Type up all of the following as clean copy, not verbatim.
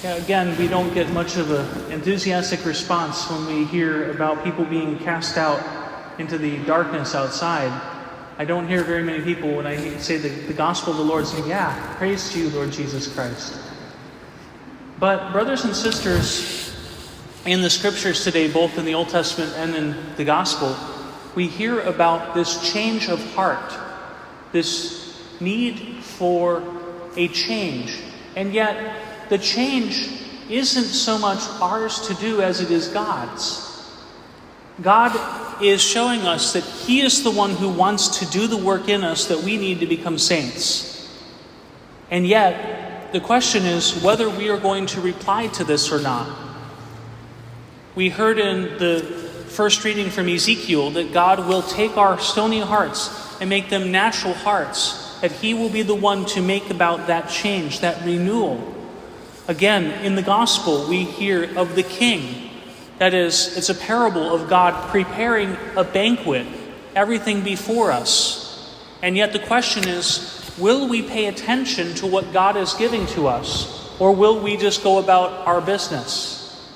Yeah, again, we don't get much of an enthusiastic response when we hear about people being cast out into the darkness outside. I don't hear very many people when I say the gospel of the Lord saying, yeah, praise to you, Lord Jesus Christ. But brothers and sisters, in the scriptures today, both in the Old Testament and in the gospel, we hear about this change of heart, this need for a change. And yet, the change isn't so much ours to do as it is God's. God is showing us that He is the one who wants to do the work in us that we need to become saints. And yet, the question is whether we are going to reply to this or not. We heard in the first reading from Ezekiel that God will take our stony hearts and make them natural hearts, that He will be the one to make about that change, that renewal. Again, in the gospel, we hear of the king. That is, it's a parable of God preparing a banquet, everything before us. And yet the question is, will we pay attention to what God is giving to us? Or will we just go about our business?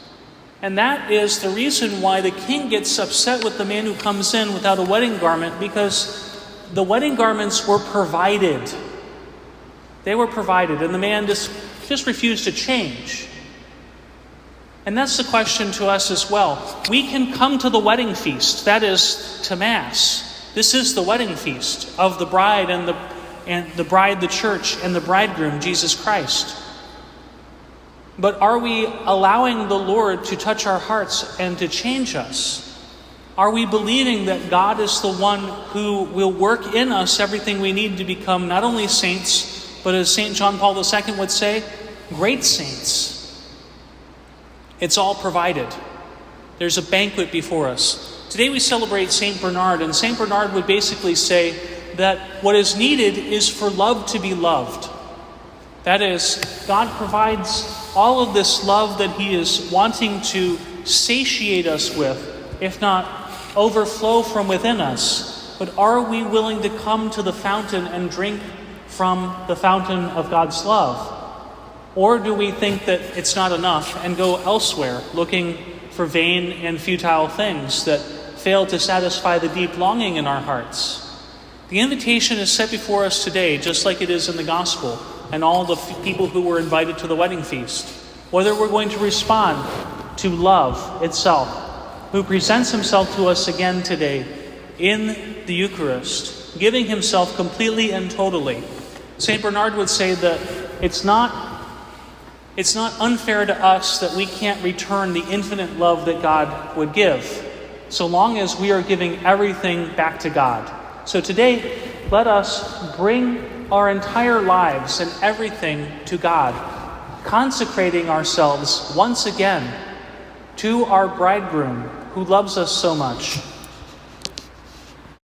And that is the reason why the king gets upset with the man who comes in without a wedding garment, because the wedding garments were provided. They were provided, and the man just refused to change. And that's the question to us as well. We can come to the wedding feast, that is, to Mass. This is the wedding feast of the bride and the bride, the church, and the bridegroom, Jesus Christ. But are we allowing the Lord to touch our hearts and to change us? Are we believing that God is the one who will work in us everything we need to become not only saints, but as St. John Paul II would say, great saints? It's all provided. There's a banquet before us. Today we celebrate St. Bernard, and St. Bernard would basically say that what is needed is for love to be loved. That is, God provides all of this love that He is wanting to satiate us with, if not overflow from within us. But are we willing to come to the fountain and drink from the fountain of God's love? Or do we think that it's not enough and go elsewhere, looking for vain and futile things that fail to satisfy the deep longing in our hearts? The invitation is set before us today, just like it is in the gospel, and all the people who were invited to the wedding feast. Whether we're going to respond to love itself, who presents Himself to us again today in the Eucharist, giving Himself completely and totally. St. Bernard would say that it's not unfair to us that we can't return the infinite love that God would give, so long as we are giving everything back to God. So today, let us bring our entire lives and everything to God, consecrating ourselves once again to our bridegroom who loves us so much.